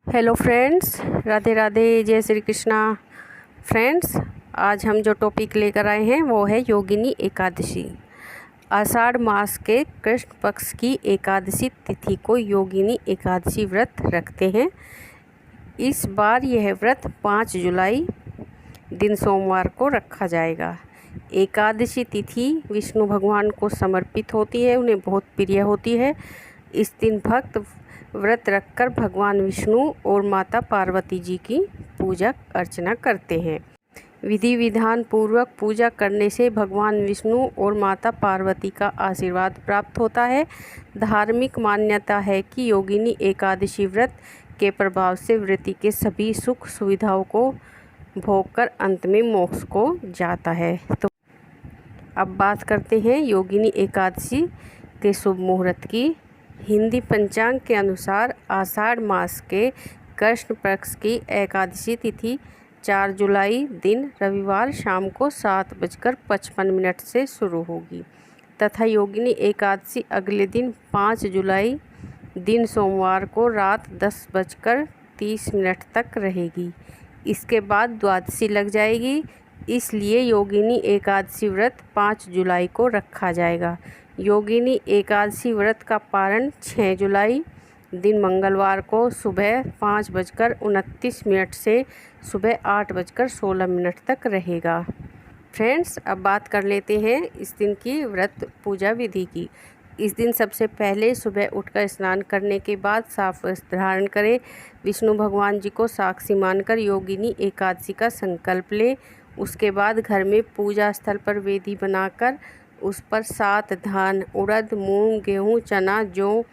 Hello friends, Radhe Radhe, जय Shri Krishna. Friends, आज हम जो टॉपिक लेकर आए हैं वो है योगिनी एकादशी। आषाढ़ मास के कृष्ण पक्ष की एकादशी तिथि को योगिनी एकादशी व्रत रखते हैं। इस बार यह व्रत 5 जुलाई दिन सोमवार को रखा जाएगा। एकादशी तिथि विष्णु भगवान को समर्पित होती है, उन्हें बहुत प्रिय होती है। इस दिन भक्त व्रत रखकर भगवान विष्णु और माता पार्वती जी की पूजा अर्चना करते हैं। विधि विधान पूर्वक पूजा करने से भगवान विष्णु और माता पार्वती का आशीर्वाद प्राप्त होता है। धार्मिक मान्यता है कि योगिनी एकादशी व्रत के प्रभाव से व्रती के सभी सुख सुविधाओं को भोगकर अंत में मोक्ष को जाता है। तो अब बात करते हैं योगिनी एकादशी के शुभ मुहूर्त की। हिंदी पंचांग के अनुसार आषाढ़ मास के कृष्ण पक्ष की एकादशी तिथि 4 जुलाई दिन रविवार शाम को 7:55 से शुरू होगी तथा योगिनी एकादशी अगले दिन 5 जुलाई दिन सोमवार को रात 10:30 तक रहेगी। इसके बाद द्वादशी लग जाएगी, इसलिए योगिनी एकादशी व्रत 5 जुलाई को रखा जाएगा। योगिनी एकादशी व्रत का पारण 6 जुलाई दिन मंगलवार को सुबह 5:29 से सुबह 8:16 तक रहेगा। फ्रेंड्स, अब बात कर लेते हैं इस दिन की व्रत पूजा विधि की। इस दिन सबसे पहले सुबह उठकर स्नान करने के बाद साफ वस्त्र धारण करें। विष्णु भगवान जी को साक्षी मानकर योगिनी एकादशी का संकल्प लें। उसके बाद घर में पूजा स्थल पर वेदी बनाकर उस पर 7 धान, उड़द, मूंग, गेहूं, चना, जौ,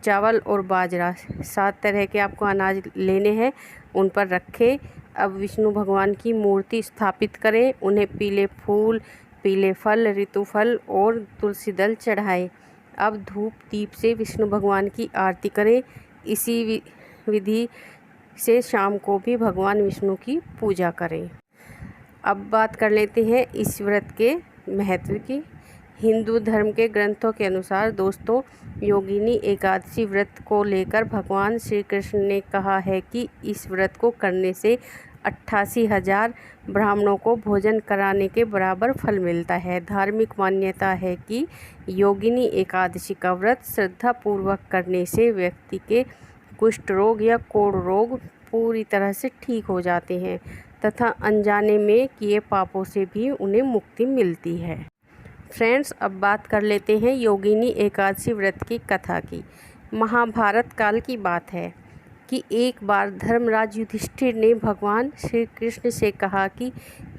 चावल और बाजरा 7 तरह के आपको अनाज लेने हैं, उन पर रखें। अब विष्णु भगवान की मूर्ति स्थापित करें, उन्हें पीले फूल, पीले फल, ऋतुफल और तुलसी दल चढ़ाएं। अब धूप दीप से विष्णु भगवान की आरती करें। इसी विधि से शाम को भी भगवान विष्णु की पूजा करें। अब बात कर लेते हैं इस व्रत के महत्व की। हिंदू धर्म के ग्रंथों के अनुसार दोस्तों, योगिनी एकादशी व्रत को लेकर भगवान श्री कृष्ण ने कहा है कि इस व्रत को करने से 88,000 ब्राह्मणों को भोजन कराने के बराबर फल मिलता है। धार्मिक मान्यता है कि योगिनी एकादशी का व्रत श्रद्धापूर्वक करने से व्यक्ति के कुष्ठ रोग या कोढ़ रोग पूरी तरह से ठीक हो जाते हैं तथा अनजाने में किए पापों से भी उन्हें मुक्ति मिलती है। फ्रेंड्स, अब बात कर लेते हैं योगिनी एकादशी व्रत की कथा की। महाभारत काल की बात है कि एक बार धर्मराज युधिष्ठिर ने भगवान श्री कृष्ण से कहा कि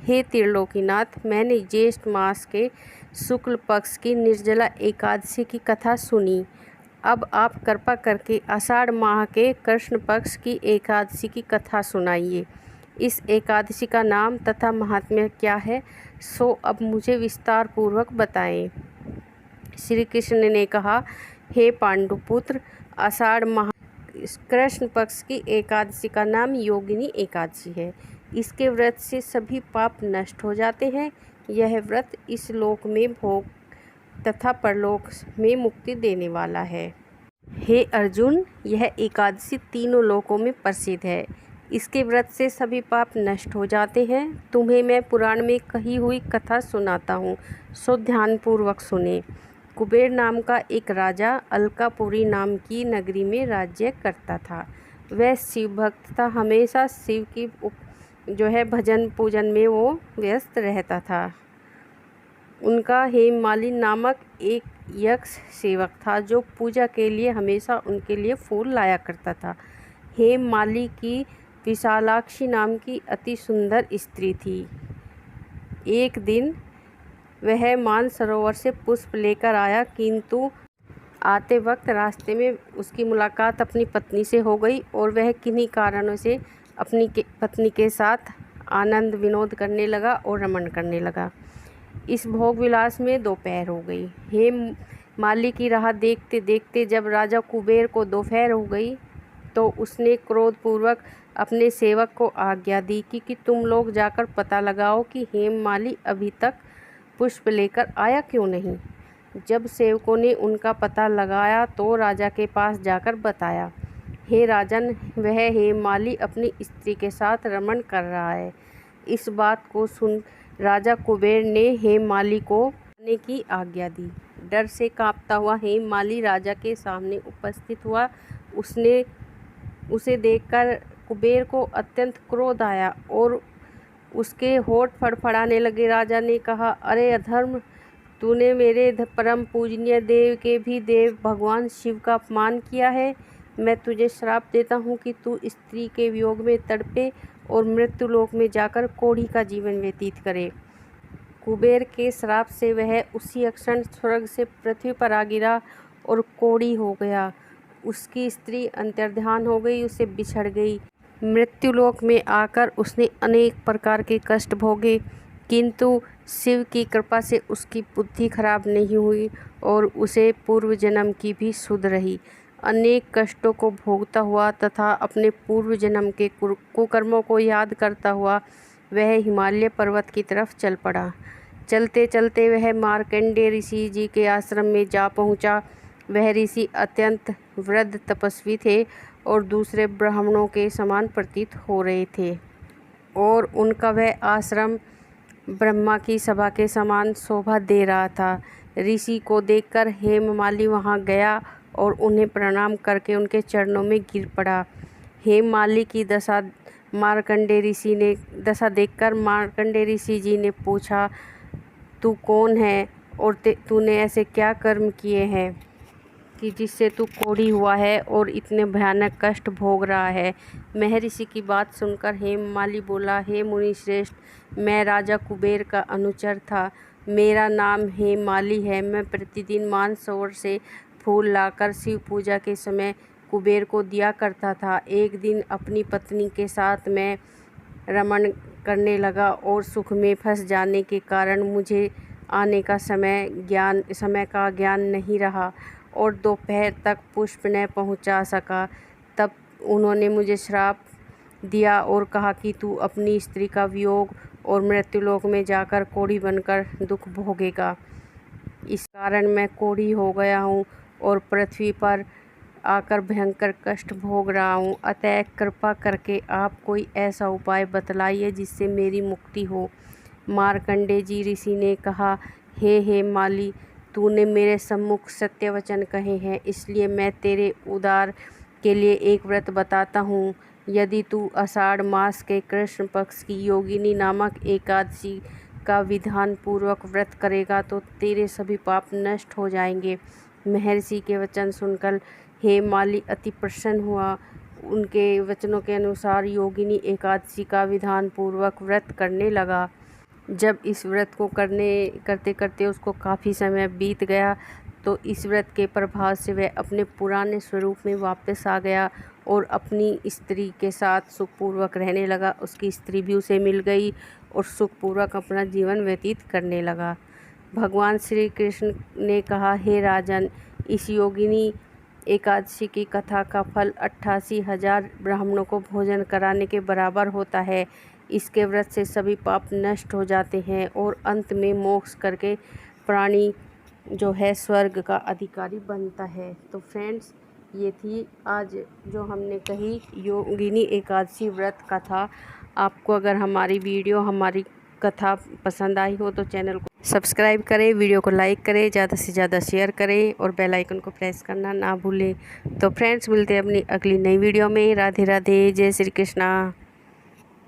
हे त्रिलोकीनाथ, मैंने ज्येष्ठ मास के शुक्ल पक्ष की निर्जला एकादशी की कथा सुनी। अब आप कृपा करके आषाढ़ माह के कृष्ण पक्ष की एकादशी की कथा सुनाइए। इस एकादशी का नाम तथा महात्म्य क्या है, सो अब मुझे विस्तार पूर्वक बताएं। श्री कृष्ण ने कहा, हे पांडुपुत्र, आषाढ़ माह कृष्ण पक्ष की एकादशी का नाम योगिनी एकादशी है। इसके व्रत से सभी पाप नष्ट हो जाते हैं। यह व्रत इस लोक में भोग तथा परलोक में मुक्ति देने वाला है। हे अर्जुन, यह एकादशी तीनों लोकों में प्रसिद्ध है। इसके व्रत से सभी पाप नष्ट हो जाते हैं। तुम्हें मैं पुराण में कही हुई कथा सुनाता हूँ, सो ध्यानपूर्वक सुने। कुबेर नाम का एक राजा अलकापुरी नाम की नगरी में राज्य करता था। वह शिव भक्त था, हमेशा शिव की भजन पूजन में वो व्यस्त रहता था। उनका हेममाली नामक एक यक्ष सेवक था जो पूजा के लिए हमेशा उनके लिए फूल लाया करता था। हेममाली की विशालाक्षी नाम की अति सुंदर स्त्री थी। एक दिन वह मानसरोवर से पुष्प लेकर आया, किंतु आते वक्त रास्ते में उसकी मुलाकात अपनी पत्नी से हो गई और वह किन्हीं कारणों से अपनी पत्नी के साथ आनंद विनोद करने लगा और रमण करने लगा। इस भोग विलास में दोपहर हो गई। हेममाली की राह देखते देखते जब राजा कुबेर को दोपहर हो गई तो उसने क्रोधपूर्वक अपने सेवक को आज्ञा दी कि तुम लोग जाकर पता लगाओ कि हेममाली अभी तक पुष्प लेकर आया क्यों नहीं। जब सेवकों ने उनका पता लगाया तो राजा के पास जाकर बताया। हे राजन, वह हेममाली अपनी स्त्री के साथ रमण कर रहा है। इस बात को सुन राजा कुबेर ने हेममाली को आने की आज्ञा दी। डर से कांपता हुआ हेममाली राजा के सामने उपस्थित हुआ। उसे देखकर कुबेर को अत्यंत क्रोध आया और उसके होठ फड़फड़ाने लगे। राजा ने कहा, अरे अधर्म, तूने मेरे परम पूजनीय देव के भी देव भगवान शिव का अपमान किया है। मैं तुझे श्राप देता हूँ कि तू स्त्री के वियोग में तड़पे और मृत्युलोक में जाकर कोढ़ी का जीवन व्यतीत करे। कुबेर के श्राप से वह उसी क्षण स्वर्ग से पृथ्वी पर आ गिरा और कोढ़ी हो गया। उसकी स्त्री अंतर्ध्यान हो गई, उसे बिछड़ गई। मृत्युलोक में आकर उसने अनेक प्रकार के कष्ट भोगे, किंतु शिव की कृपा से उसकी बुद्धि खराब नहीं हुई और उसे पूर्व जन्म की भी सुध रही। अनेक कष्टों को भोगता हुआ तथा अपने पूर्व जन्म के कुकर्मों को याद करता हुआ वह हिमालय पर्वत की तरफ चल पड़ा। चलते चलते वह मार्कंडेय ऋषि जी के आश्रम में जा पहुंचा। वह ऋषि अत्यंत वृद्ध तपस्वी थे और दूसरे ब्राह्मणों के समान प्रतीत हो रहे थे और उनका वह आश्रम ब्रह्मा की सभा के समान शोभा दे रहा था। ऋषि को देखकर हेममाली वहां गया और उन्हें प्रणाम करके उनके चरणों में गिर पड़ा। हेममाली की दशा देखकर मार्कंडेय ऋषि जी ने पूछा, तू कौन है और तूने ऐसे क्या कर्म किए हैं कि जिससे तू कोढ़ी हुआ है और इतने भयानक कष्ट भोग रहा है। महर्षि की बात सुनकर हेममाली बोला, हे मुनि श्रेष्ठ, मैं राजा कुबेर का अनुचर था। मेरा नाम हेममाली है। मैं प्रतिदिन मानसरोवर से फूल लाकर शिव पूजा के समय कुबेर को दिया करता था। एक दिन अपनी पत्नी के साथ मैं रमण करने लगा और सुख में फंस जाने के कारण मुझे आने का समय का ज्ञान नहीं रहा और दोपहर तक पुष्प न पहुंचा सका। तब उन्होंने मुझे श्राप दिया और कहा कि तू अपनी स्त्री का वियोग और मृत्युलोक में जाकर कोढ़ी बनकर दुख भोगेगा। इस कारण मैं कोढ़ी हो गया हूँ और पृथ्वी पर आकर भयंकर कष्ट भोग रहा हूँ। अतः कृपा करके आप कोई ऐसा उपाय बतलाइए जिससे मेरी मुक्ति हो। मार्कंडेय जी ऋषि ने कहा, हे हेममाली, तूने मेरे सम्मुख सत्य वचन कहे हैं, इसलिए मैं तेरे उद्धार के लिए एक व्रत बताता हूँ। यदि तू आषाढ़ मास के कृष्ण पक्ष की योगिनी नामक एकादशी का विधान पूर्वक व्रत करेगा तो तेरे सभी पाप नष्ट हो जाएंगे। महर्षि के वचन सुनकर हेममाली अति प्रसन्न हुआ। उनके वचनों के अनुसार योगिनी एकादशी का विधान पूर्वक व्रत करने लगा। जब इस व्रत को करते करते उसको काफ़ी समय बीत गया तो इस व्रत के प्रभाव से वह अपने पुराने स्वरूप में वापस आ गया और अपनी स्त्री के साथ सुखपूर्वक रहने लगा। उसकी स्त्री भी उसे मिल गई और सुखपूर्वक अपना जीवन व्यतीत करने लगा। भगवान श्री कृष्ण ने कहा, हे राजन, इस योगिनी एकादशी की कथा का फल 88,000 ब्राह्मणों को भोजन कराने के बराबर होता है। इसके व्रत से सभी पाप नष्ट हो जाते हैं और अंत में मोक्ष करके प्राणी जो है स्वर्ग का अधिकारी बनता है। तो फ्रेंड्स, ये थी आज जो हमने कही योगिनी एकादशी व्रत कथा। आपको अगर हमारी कथा पसंद आई हो तो चैनल को सब्सक्राइब करें, वीडियो को लाइक करें, ज़्यादा से ज़्यादा शेयर करें और बेल आइकन को प्रेस करना ना भूलें। तो फ्रेंड्स, मिलते हैं अपनी अगली नई वीडियो में। राधे राधे, जय श्री कृष्णा।